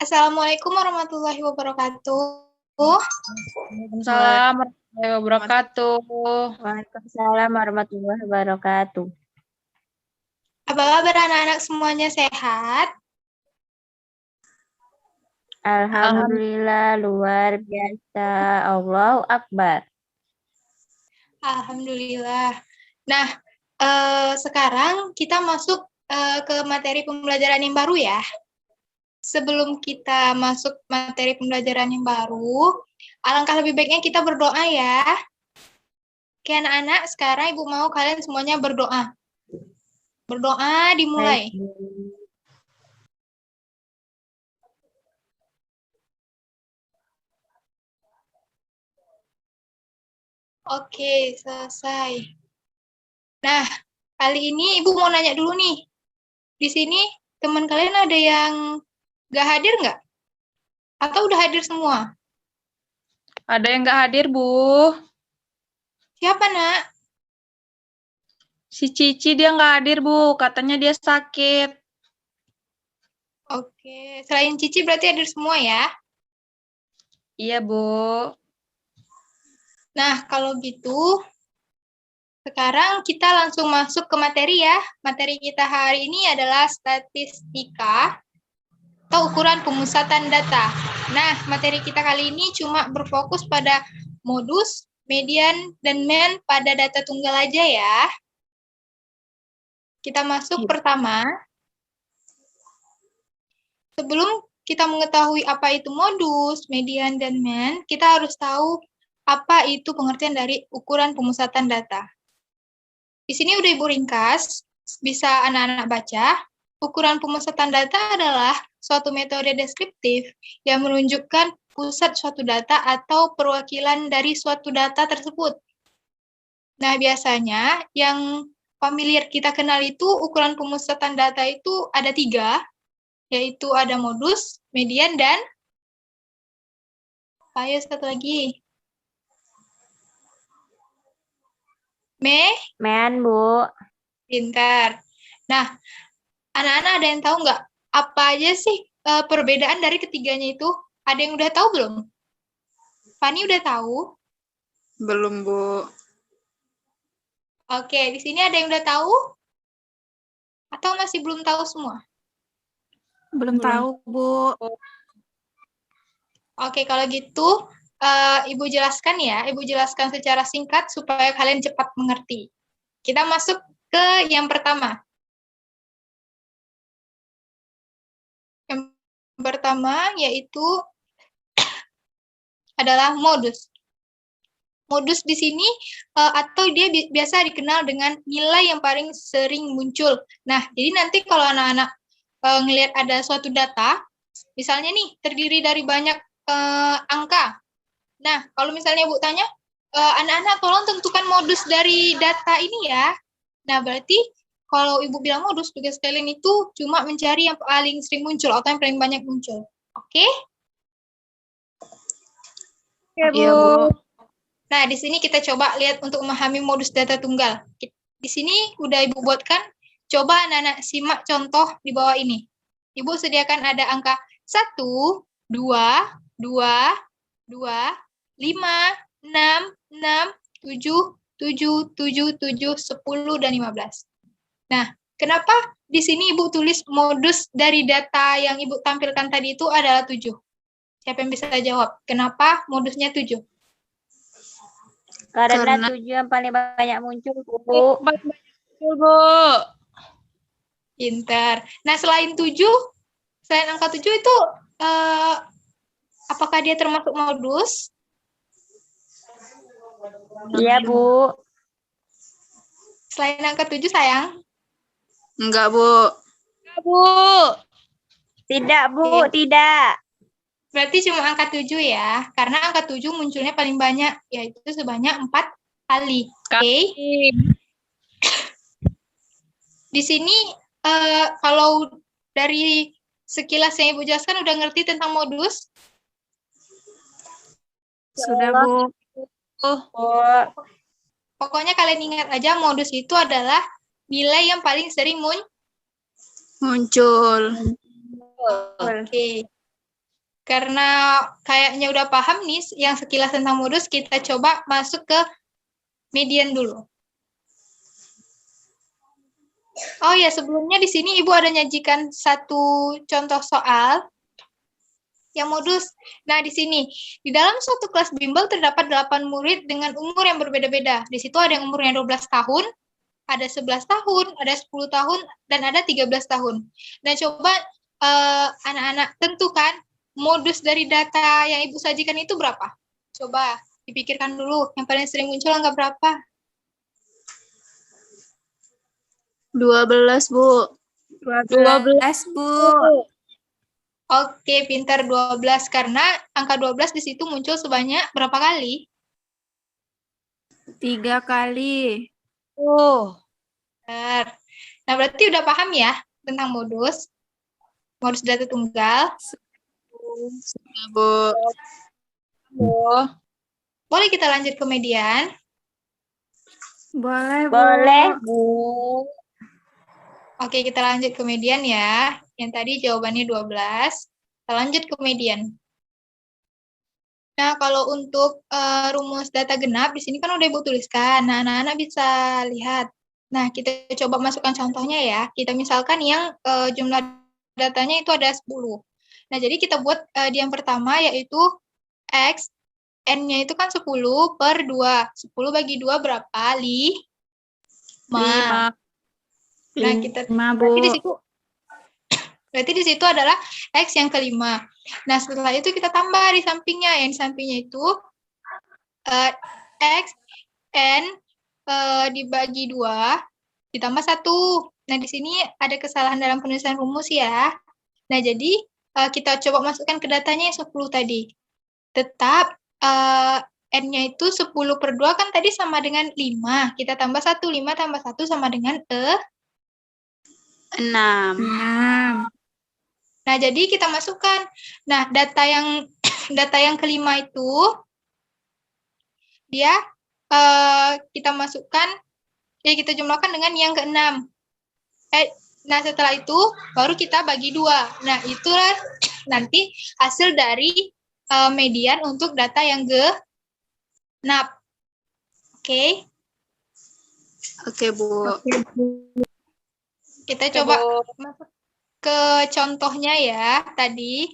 Assalamualaikum warahmatullahi wabarakatuh. Waalaikumsalam warahmatullahi wabarakatuh. Waalaikumsalam warahmatullahi wabarakatuh. Apa kabar anak-anak semuanya sehat? Alhamdulillah luar biasa. Allahu Akbar. Alhamdulillah. Nah, sekarang kita masuk ke materi pembelajaran yang baru ya. Sebelum kita masuk materi pembelajaran yang baru, alangkah lebih baiknya kita berdoa ya. Oke anak-anak, sekarang Ibu mau kalian semuanya berdoa. Berdoa dimulai. Oke, selesai. Nah, kali ini Ibu mau nanya dulu nih. Di sini teman kalian ada yang nggak hadir nggak? Atau udah hadir semua? Ada yang nggak hadir, Bu? Siapa, Nak? Si Cici dia nggak hadir, Bu. Katanya dia sakit. Oke, selain Cici berarti hadir semua ya? Iya, Bu. Nah, kalau gitu, sekarang kita langsung masuk ke materi ya. Materi kita hari ini adalah statistika atau ukuran pemusatan data. Nah, materi kita kali ini cuma berfokus pada modus, median, dan mean pada data tunggal aja ya. Kita masuk pertama. Sebelum kita mengetahui apa itu modus, median, dan mean, kita harus tahu apa itu pengertian dari ukuran pemusatan data. Di sini udah Ibu ringkas, bisa anak-anak baca. Ukuran pemusatan data adalah suatu metode deskriptif yang menunjukkan pusat suatu data atau perwakilan dari suatu data tersebut. Nah, biasanya yang familiar kita kenal itu ukuran pemusatan data itu ada 3, yaitu ada modus, median, dan ayo satu lagi. Mean, Bu. Pintar. Nah, anak-anak ada yang tahu nggak apa aja sih perbedaan dari ketiganya itu? Ada yang udah tahu belum? Fani udah tahu? Belum, Bu. Oke, di sini ada yang udah tahu? Atau masih belum tahu semua? Belum tahu, Bu. Oke, kalau gitu Ibu jelaskan ya. Ibu jelaskan secara singkat supaya kalian cepat mengerti. Kita masuk ke yang pertama. Yang pertama yaitu adalah modus. Modus di sini atau dia biasa dikenal dengan nilai yang paling sering muncul. Nah, jadi nanti kalau anak-anak ngelihat ada suatu data, misalnya nih terdiri dari banyak angka. Nah, kalau misalnya Bu tanya, anak-anak tolong tentukan modus dari data ini ya. Nah, berarti kalau Ibu bilang modus, tugas kalian itu cuma mencari yang paling sering muncul atau yang paling banyak muncul. Oke? Oke, Bu. Iya, Bu. Nah, di sini kita coba lihat untuk memahami modus data tunggal. Di sini udah Ibu buatkan. Coba anak-anak simak contoh di bawah ini. Ibu sediakan ada angka 1, 2, 2, 2, 5, 6, 6, 7, 7, 7, 7, 10, dan 15. Nah, kenapa di sini Ibu tulis modus dari data yang Ibu tampilkan tadi itu adalah 7? Siapa yang bisa jawab? Kenapa modusnya 7? Karena 7 yang paling banyak muncul, Bu. Betul, Bu. Pintar. Nah, selain angka 7 itu, apakah dia termasuk modus? Iya, Bu. Selain angka 7, sayang? Enggak, Bu. Enggak, Bu. Tidak, Bu. Oke. Tidak. Berarti cuma angka 7 ya. Karena angka 7 munculnya paling banyak, yaitu sebanyak 4 kali. Oke. Di sini, kalau dari sekilas yang Ibu jelaskan, udah ngerti tentang modus? Sudah, Bu. Pokoknya kalian ingat aja, modus itu adalah nilai yang paling sering Muncul. Oke. Karena kayaknya udah paham nih yang sekilas tentang modus, kita coba masuk ke median dulu. Oh ya, sebelumnya di sini Ibu ada nyajikan satu contoh soal yang modus. Nah, di sini, di dalam suatu kelas bimbel terdapat 8 murid dengan umur yang berbeda-beda. Di situ ada yang umurnya 12 tahun, ada 11 tahun, ada 10 tahun, dan ada 13 tahun. Nah, coba anak-anak tentukan modus dari data yang Ibu sajikan itu berapa? Coba dipikirkan dulu, yang paling sering muncul angka berapa? 12, Bu. 12, Bu. Oke, pintar 12. Karena angka 12 di situ muncul sebanyak berapa kali? 3 kali. Oh, Benar. Nah, berarti udah paham ya tentang modus data tunggal. Sudah, Bu. Boleh kita lanjut ke median? Boleh, Bu. Boleh, Bu. Oke, kita lanjut ke median ya. Yang tadi jawabannya 12. Kita lanjut ke median. Nah, kalau untuk rumus data genap, di sini kan udah Ibu tuliskan. Nah, anak-anak bisa lihat. Nah, kita coba masukkan contohnya ya. Kita misalkan yang jumlah datanya itu ada 10. Nah, jadi kita buat di yang pertama yaitu X, N-nya itu kan 10 per 2. 10 bagi 2 berapa? 5. Nah, kita 5, Bu. berarti di situ adalah X yang kelima. Nah, setelah itu kita tambah di sampingnya. Yang di sampingnya itu X, N dibagi 2, ditambah 1. Nah, di sini ada kesalahan dalam penulisan rumus ya. Nah, jadi kita coba masukkan ke datanya yang 10 tadi. Tetap N-nya itu 10 per 2 kan tadi sama dengan 5. Kita tambah 1. 5 tambah 1 sama dengan 6. Nah, jadi kita masukkan. Nah, data yang kelima itu dia kita masukkan, ya kita jumlahkan dengan yang keenam. Nah, setelah itu baru kita bagi 2. Nah, itulah nanti hasil dari median untuk data yang genap. Oke. Oke, Bu. Kita coba masuk ke contohnya ya tadi.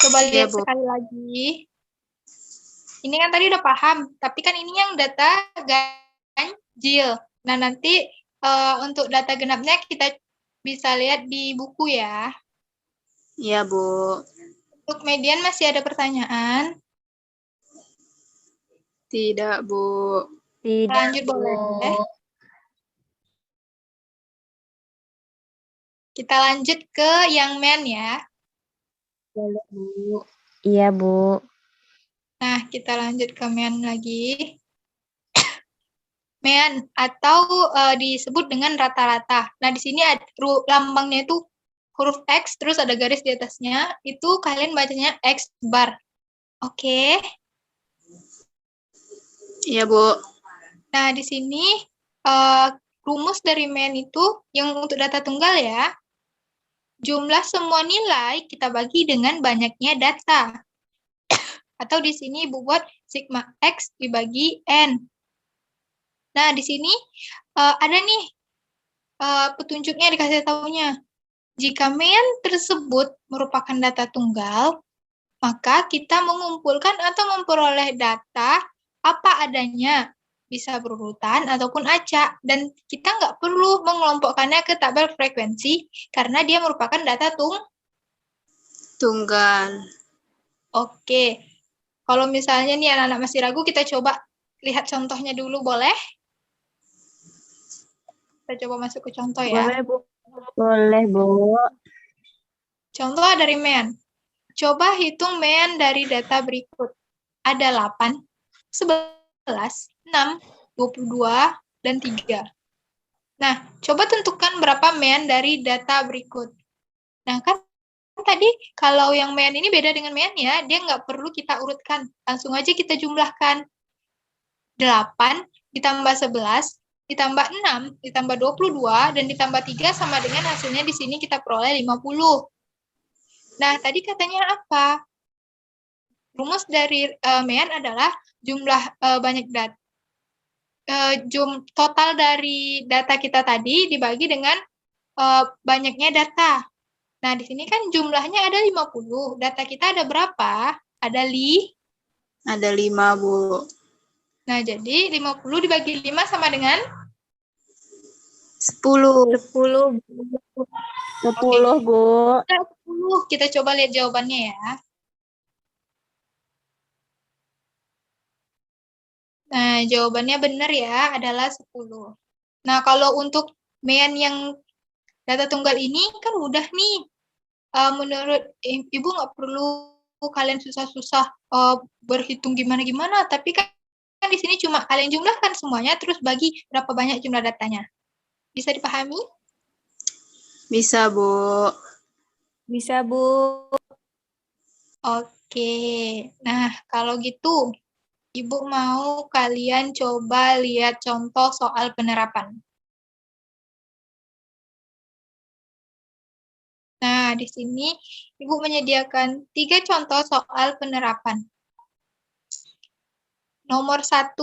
Coba lihat sekali lagi. Ini kan tadi udah paham, tapi kan ini yang data ganjil. Nah, nanti untuk data genapnya kita bisa lihat di buku ya. Iya, Bu. Untuk median masih ada pertanyaan? Tidak, Bu. Tidak, Lanjut Bu. boleh. Kita lanjut ke yang men ya. Boleh, Bu. Iya, Bu. Nah, kita lanjut ke men lagi. Men atau disebut dengan rata-rata. Nah, di sini lambangnya itu huruf X, terus ada garis di atasnya. Itu kalian bacanya X bar. Oke. Iya, Bu. Nah, di sini rumus dari men itu yang untuk data tunggal ya. Jumlah semua nilai kita bagi dengan banyaknya data. Atau di sini Ibu buat sigma X dibagi N. Nah, di sini ada nih petunjuknya dikasih tahunya. Jika men tersebut merupakan data tunggal, maka kita mengumpulkan atau memperoleh data apa adanya. Bisa berurutan ataupun acak. Dan kita nggak perlu mengelompokkannya ke tabel frekuensi karena dia merupakan data Tunggal. Oke. Kalau misalnya nih anak-anak masih ragu, kita coba lihat contohnya dulu, boleh? Kita coba masuk ke contoh ya. Boleh, Bu. Boleh, Bu. Contoh dari men. Coba hitung men dari data berikut. Ada 8, 11, 6, 22, dan 3. Nah, coba tentukan berapa men dari data berikut. Nah, kan tadi kalau yang men ini beda dengan men ya, dia nggak perlu kita urutkan. Langsung aja kita jumlahkan. 8 ditambah 11, ditambah 6, ditambah 22, dan ditambah 3 sama dengan hasilnya di sini kita peroleh 50. Nah, tadi katanya apa? Rumus dari MEAN adalah jumlah banyak data. Total dari data kita tadi dibagi dengan banyaknya data. Nah, di sini kan jumlahnya ada 50. Data kita ada berapa? Ada Ada 5, Bu. Nah, jadi 50 dibagi 5 sama dengan 10. 10, 10, Bu. 10. Kita coba lihat jawabannya ya. Nah, jawabannya benar ya, adalah 10. Nah, kalau untuk MEAN yang data tunggal ini kan udah nih. Menurut Ibu nggak perlu kalian susah-susah berhitung gimana-gimana, tapi kan di sini cuma kalian jumlahkan semuanya, terus bagi berapa banyak jumlah datanya. Bisa dipahami? Bisa, Bu. Bisa, Bu. Oke. Nah, kalau gitu, Ibu mau kalian coba lihat contoh soal penerapan. Nah, di sini Ibu menyediakan 3 contoh soal penerapan. Nomor 1.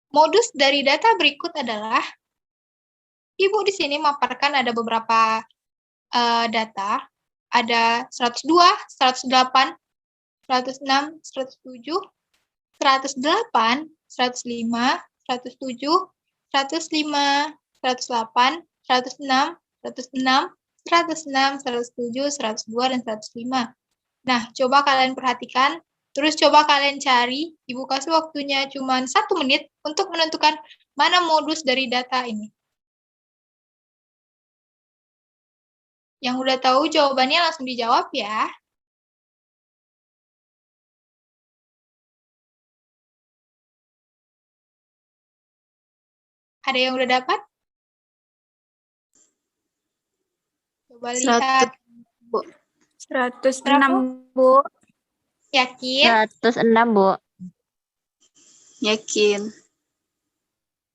Modus dari data berikut adalah, Ibu di sini memaparkan ada beberapa data, ada 102, 108, 106, 107, 108, 105, 107, 105, 108, 106, 106, 106, 107, 102, dan 105. Nah, coba kalian perhatikan, terus coba kalian cari, Ibu kasih waktunya cuma 1 menit untuk menentukan mana modus dari data ini. Yang udah tahu jawabannya langsung dijawab ya. Ada yang udah dapat? Coba 100, lihat. Bu. 106, Bu. Yakin? 106, Bu. Yakin.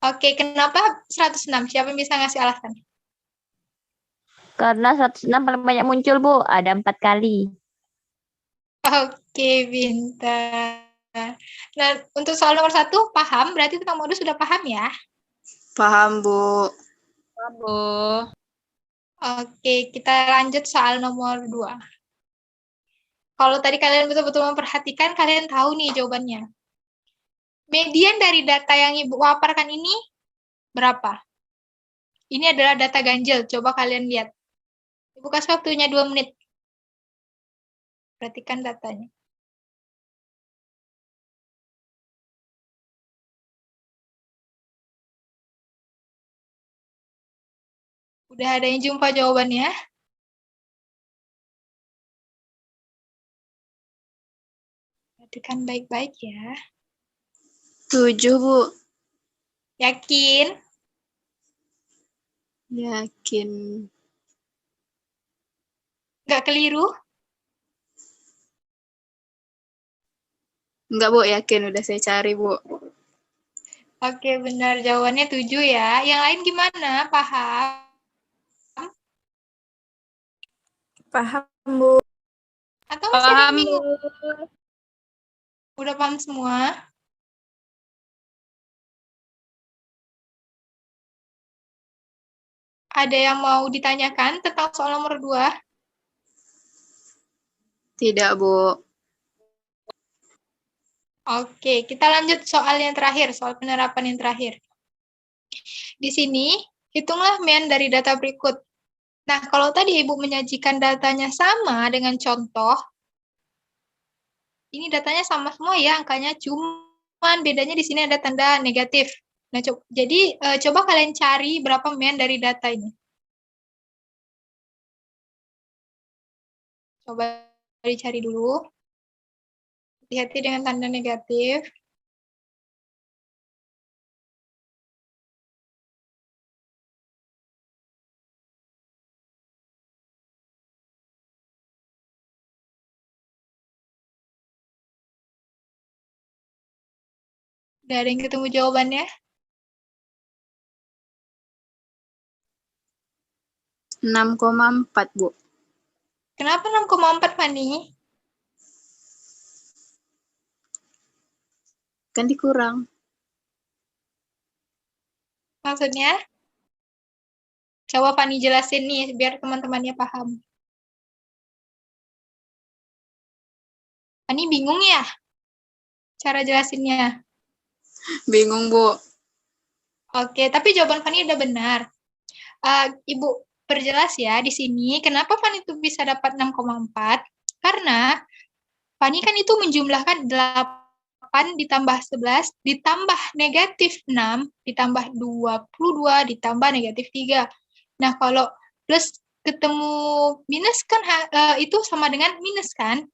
Oke, kenapa 106? Siapa yang bisa ngasih alasan? Karena 106 paling banyak muncul, Bu. Ada 4 kali. Oke, pintar. Nah, untuk soal nomor 1, paham? Berarti tentang modus sudah paham ya? Paham, Bu. Bu. Oke, kita lanjut soal nomor 2. Kalau tadi kalian betul-betul memperhatikan, kalian tahu nih jawabannya. Median dari data yang Ibu paparkan ini berapa? Ini adalah data ganjil. Coba kalian lihat. Ibu kasih waktunya 2 menit. Perhatikan datanya. Udah ada yang jumpa jawabannya? Perhatikan baik-baik ya. 7, Bu. Yakin? Yakin. Nggak keliru? Enggak, Bu. Yakin. Udah saya cari, Bu. Oke, benar. Jawabannya 7 ya. Yang lain gimana? Paham? Paham, Bu. Atau masih ada yang Paham, Bu. bingung? Udah paham semua? Ada yang mau ditanyakan tentang soal nomor 2? Tidak, Bu. Oke, kita lanjut soal yang terakhir, soal penerapan yang terakhir. Di sini, hitunglah MEAN dari data berikut. Nah, kalau tadi Ibu menyajikan datanya sama dengan contoh, ini datanya sama semua ya, angkanya cuman bedanya di sini ada tanda negatif. Nah, jadi coba kalian cari berapa MEAN dari data ini. Coba dicari dulu. Hati-hati dengan tanda negatif. Udah ada yang ketemu jawabannya? 6,4, Bu. Kenapa 6,4, Fani? Kan dikurang. Maksudnya? Coba Fani jelasin nih, biar teman-temannya paham. Fani bingung ya? Cara jelasinnya? Bingung, Bu. Oke, tapi jawaban Fani udah benar. Ibu perjelas ya di sini, kenapa Fani itu bisa dapat 6,4? Karena Fani kan itu menjumlahkan 8 ditambah 11 ditambah negatif 6 ditambah 22 ditambah negatif 3. Nah, kalau plus ketemu minus kan itu sama dengan minus kan?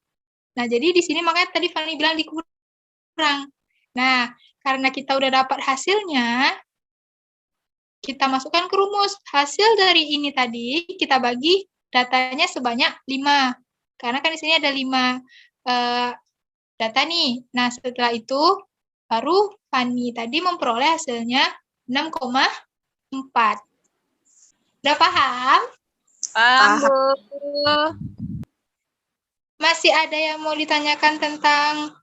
Nah, jadi di sini makanya tadi Fani bilang dikurang. Nah, karena kita udah dapat hasilnya, kita masukkan ke rumus. Hasil dari ini tadi kita bagi datanya sebanyak 5. Karena kan di sini ada 5 data nih. Nah, setelah itu baru Fani tadi memperoleh hasilnya 6,4. Udah paham? Paham, Bu. Masih ada yang mau ditanyakan tentang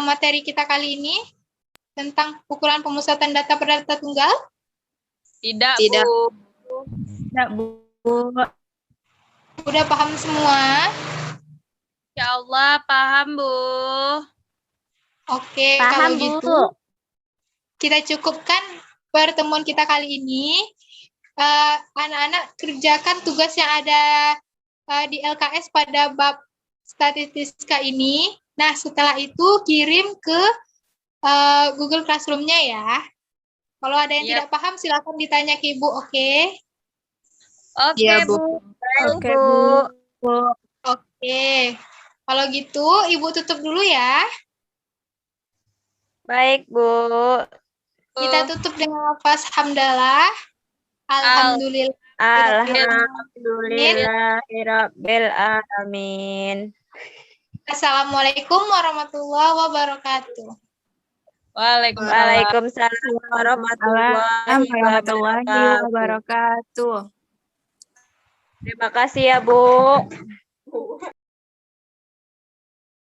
materi kita kali ini? Tentang ukuran pemusatan data pada data tunggal? Tidak, Tidak. Bu. Tidak, Bu. Udah paham semua? Ya Allah, paham, Bu. Oke, Paham, kalau Bu. gitu kita cukupkan pertemuan kita kali ini. Anak-anak kerjakan tugas yang ada di LKS pada bab statistika ini. Nah, setelah itu kirim ke Google Classroom-nya ya. Kalau ada yang Yap. tidak paham, silakan ditanya ke Ibu, oke? Oke, Iya, Bu. Bu. Baik, Oke, Bu. Bu. Oke. Kalau gitu, Ibu tutup dulu ya. Baik, Bu. Kita tutup dengan lafaz hamdalah. Alhamdulillah. Alhamdulillahirabbil alamin. Assalamualaikum warahmatullahi wabarakatuh. Waalaikumsalam. Waalaikumsalam warahmatullahi wabarakatuh. Terima kasih ya, Bu.